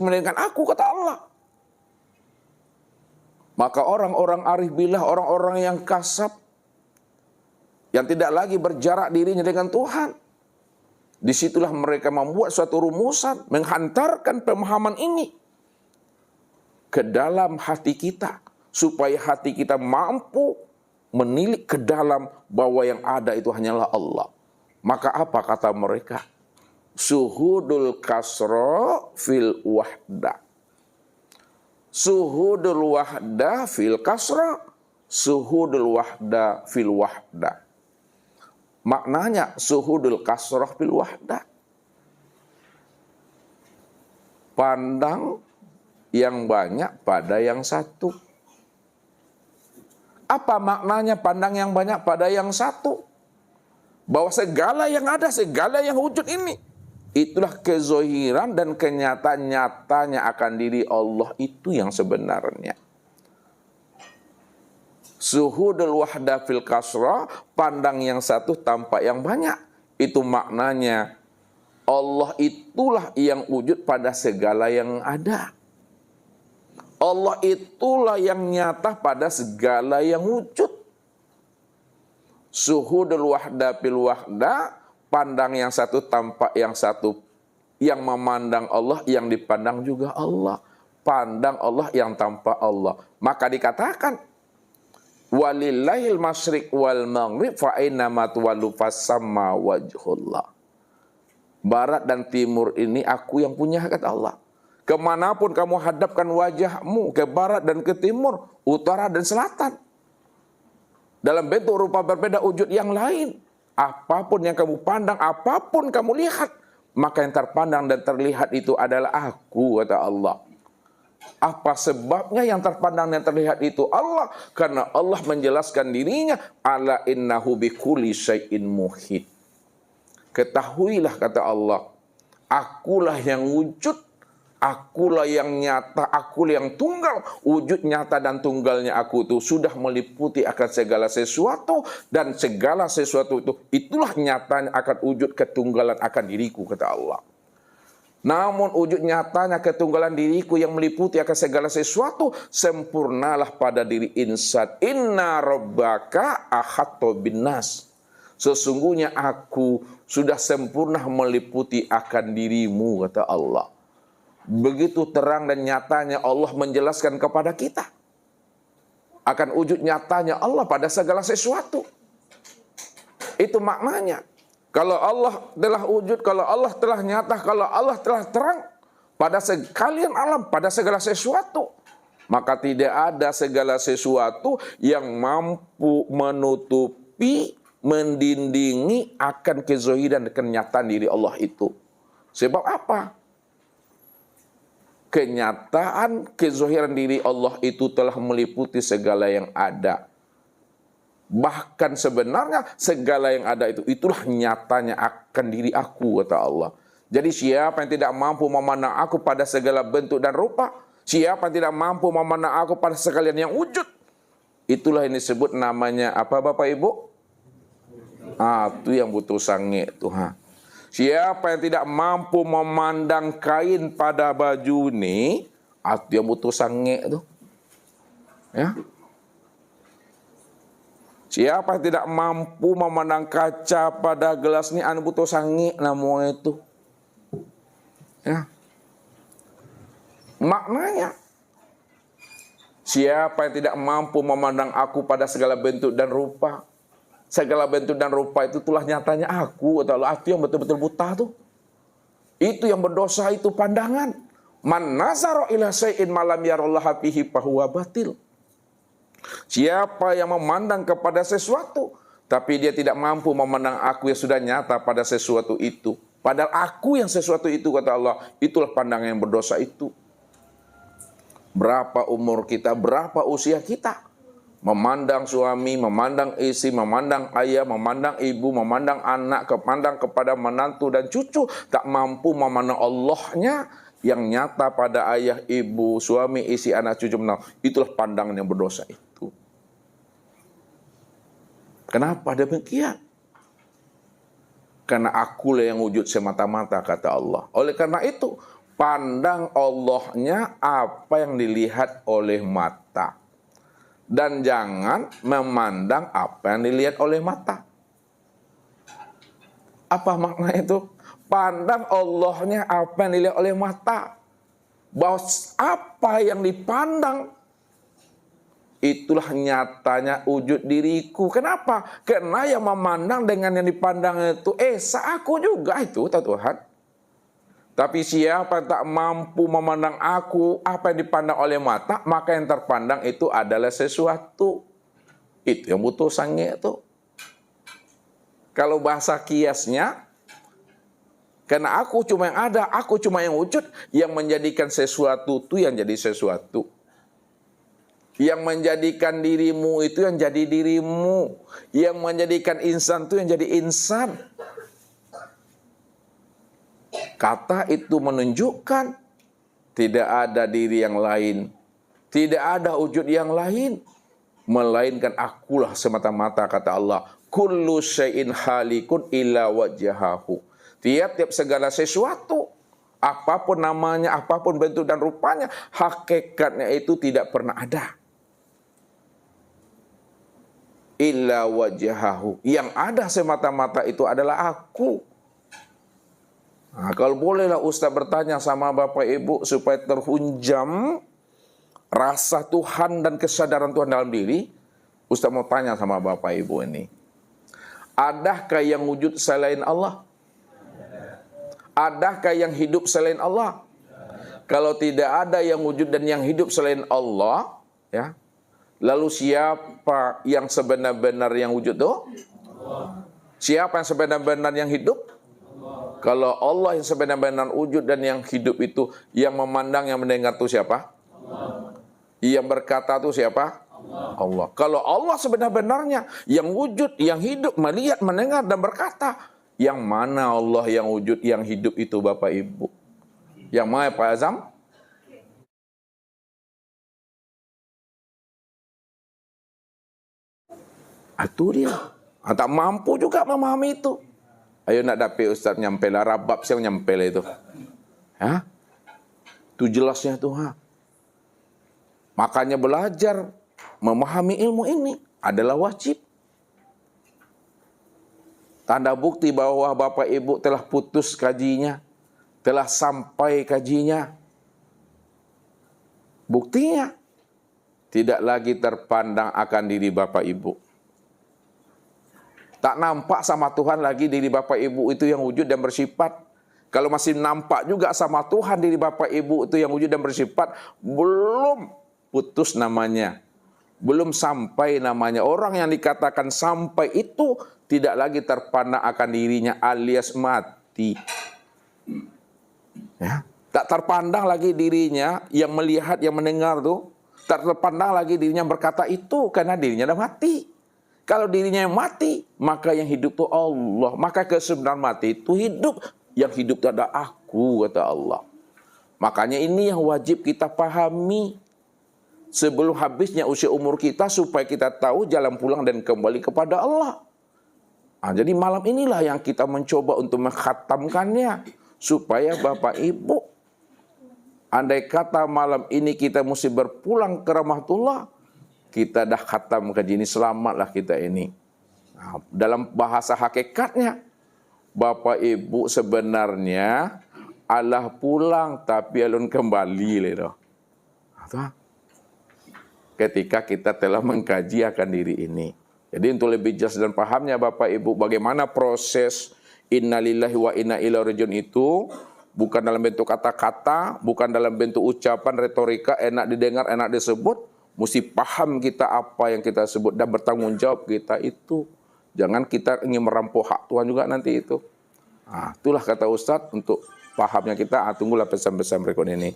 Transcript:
melainkan aku, kata Allah. Maka orang-orang arif billah, orang-orang yang kasab, yang tidak lagi berjarak dirinya dengan Tuhan, disitulah mereka membuat suatu rumusan, menghantarkan pemahaman ini ke dalam hati kita, supaya hati kita mampu menilik ke dalam bahwa yang ada itu hanyalah Allah. Maka apa kata mereka? Suhudul kasra fil wahda. Suhudul wahda fil kasra, suhudul wahda fil wahda. Maknanya suhudul kasrah fil wahda. Pandang yang banyak pada yang satu. Apa maknanya pandang yang banyak pada yang satu? Bahwa segala yang ada, segala yang wujud ini, itulah kezohiran dan kenyataan nyatanya akan diri Allah itu yang sebenarnya. Suhudul wahda fil kasra, pandang yang satu tampak yang banyak. Itu maknanya Allah itulah yang wujud pada segala yang ada. Allah itulah yang nyata pada segala yang wujud. Suhudul wahda fil wahda, pandang yang satu tampak yang satu. Yang memandang Allah, yang dipandang juga Allah. Pandang Allah yang tampak Allah. Maka dikatakan, walillahil masyriq wal maghrib fa aina ma tuwallu fasamma wajhullah. Barat dan timur ini aku yang punya, kata Allah. Kemanapun kamu hadapkan wajahmu, ke barat dan ke timur, utara dan selatan, dalam bentuk rupa berbeda wujud yang lain, apapun yang kamu pandang, apapun kamu lihat, maka yang terpandang dan terlihat itu adalah aku, kata Allah. Apa sebabnya yang terpandang dan terlihat itu Allah? Karena Allah menjelaskan dirinya, ala innahu bikulli syai'in muhit. Ketahuilah, kata Allah, akulah yang wujud, akulah yang nyata, akulah yang tunggal. Wujud nyata dan tunggalnya aku itu sudah meliputi akan segala sesuatu, dan segala sesuatu itu, itulah nyatanya akan wujud ketunggalan akan diriku, kata Allah. Namun wujud nyatanya ketunggalan diriku yang meliputi akan segala sesuatu, sempurnalah pada diri insan. Inna rabbaka ahatta binnas. Sesungguhnya aku sudah sempurna meliputi akan dirimu, kata Allah. Begitu terang dan nyatanya Allah menjelaskan kepada kita akan wujud nyatanya Allah pada segala sesuatu. Itu maknanya. Kalau Allah telah wujud, kalau Allah telah nyata, kalau Allah telah terang pada sekalian alam, pada segala sesuatu, maka tidak ada segala sesuatu yang mampu menutupi, mendindingi akan kezohiran dan kenyataan diri Allah itu. Sebab apa? Kenyataan kezohiran diri Allah itu telah meliputi segala yang ada. Bahkan sebenarnya segala yang ada itu, itulah nyatanya akan diri aku, kata Allah. Jadi siapa yang tidak mampu memandang aku pada segala bentuk dan rupa, siapa yang tidak mampu memandang aku pada sekalian yang wujud, itulah yang disebut namanya apa, Bapak Ibu? Itu yang butuh sange Tuhan. Siapa yang tidak mampu memandang kain pada baju ini, itu yang butuh sange tuh. Ya. Siapa yang tidak mampu memandang kaca pada gelas ini, anu butuh sangi namanya itu. Ya. Maknanya, siapa yang tidak mampu memandang aku pada segala bentuk dan rupa. Segala bentuk dan rupa itu itulah nyatanya aku, atau aku yang betul-betul buta tuh. Itu yang berdosa, itu pandangan. Man nazara ila syai'in malam yarallaha fihi fahuwa batil. Siapa yang memandang kepada sesuatu, tapi dia tidak mampu memandang aku yang sudah nyata pada sesuatu itu. Padahal aku yang sesuatu itu, kata Allah, itulah pandangan yang berdosa itu. Berapa umur kita, berapa usia kita, memandang suami, memandang istri, memandang ayah, memandang ibu, memandang anak, memandang kepada menantu dan cucu, tak mampu memandang Allahnya yang nyata pada ayah, ibu, suami, istri, anak, cucu, menantu. Itulah pandangan yang berdosa itu. Kenapa demikian? Karena akulah yang wujud semata-mata, kata Allah. Oleh karena itu, Pandang Allahnya apa yang dilihat oleh mata. Dan jangan memandang apa yang dilihat oleh mata. Apa makna itu? Pandang Allahnya apa yang dilihat oleh mata. Bahwa apa yang dipandang, itulah nyatanya wujud diriku. Kenapa? Karena yang memandang dengan yang dipandang itu, aku juga itu, Tuhan. Tapi siapa yang tak mampu memandang aku, apa yang dipandang oleh mata, maka yang terpandang itu adalah sesuatu. Itu yang butuh sange itu. Kalau bahasa kiasnya, karena aku cuma yang ada, aku cuma yang wujud, yang menjadikan sesuatu itu yang jadi sesuatu. Yang menjadikan dirimu itu yang jadi dirimu. Yang menjadikan insan itu yang jadi insan. Kata itu menunjukkan tidak ada diri yang lain, tidak ada wujud yang lain, melainkan akulah semata-mata, kata Allah. Kullu syai'in halikun illa wajhahu. Tiap-tiap segala sesuatu, apapun namanya, apapun bentuk dan rupanya, hakikatnya itu tidak pernah ada. Illa wajhahu. Yang ada semata-mata itu adalah aku. Nah, kalau bolehlah Ustaz bertanya sama Bapak Ibu supaya terhunjam rasa Tuhan dan kesadaran Tuhan dalam diri, Ustaz mau tanya sama Bapak Ibu ini. Adakah yang wujud selain Allah? Adakah yang hidup selain Allah? Kalau tidak ada yang wujud dan yang hidup selain Allah, ya, lalu siapa yang sebenar-benar yang wujud itu? Siapa yang sebenar-benar yang hidup? Kalau Allah yang sebenar-benar wujud dan yang hidup itu, yang memandang, yang mendengar itu siapa? Allah. Yang berkata itu siapa? Allah. Kalau Allah sebenar-benarnya, yang wujud, yang hidup, melihat, mendengar, dan berkata, yang mana Allah yang wujud, yang hidup itu Bapak Ibu? Yang mana Pak Azam? Itu dia. Tak mampu juga memahami itu. Ayo nak dapat Ustaz nyampe lah, rabab siang nyampe lah itu. Ha? Itu jelasnya tuh. Makanya belajar memahami ilmu ini adalah wajib. Tanda bukti bahwa Bapak Ibu telah putus kajinya, telah sampai kajinya. Buktinya tidak lagi terpandang akan diri Bapak Ibu. Tak nampak sama Tuhan lagi diri Bapak Ibu itu yang wujud dan bersifat. Kalau masih nampak juga sama Tuhan diri Bapak Ibu itu yang wujud dan bersifat, belum putus namanya. Belum sampai namanya. Orang yang dikatakan sampai itu tidak lagi terpandang akan dirinya alias mati. Ya. Tak terpandang lagi dirinya yang melihat, yang mendengar tuh. Tak terpandang lagi dirinya berkata itu karena dirinya dah mati. Kalau dirinya yang mati, maka yang hidup itu Allah. Maka kesebenarnya mati itu hidup. Yang hidup itu ada aku, kata Allah. Makanya ini yang wajib kita pahami. Sebelum habisnya usia umur kita, supaya kita tahu jalan pulang dan kembali kepada Allah. Nah, jadi malam inilah yang kita mencoba untuk mengkhatamkannya. Supaya Bapak Ibu, andai kata malam ini kita mesti berpulang ke rahmatullah, kita dah khatam kaji ini, selamatlah kita ini. Nah, dalam bahasa hakikatnya, Bapak Ibu sebenarnya Allah pulang tapi alun kembali ledo. Ketika kita telah mengkaji akan diri ini. Jadi untuk lebih jelas dan pahamnya Bapak Ibu bagaimana proses innalillahi wa inna ilaihi rajiun itu, bukan dalam bentuk kata-kata, bukan dalam bentuk ucapan retorika enak didengar, enak disebut. Mesti paham kita apa yang kita sebut dan bertanggung jawab kita itu. Jangan kita ingin merampok hak Tuhan juga nanti itu. Nah, itulah kata Ustadz untuk pahamnya kita. Tunggulah pesan-pesan berikut ini.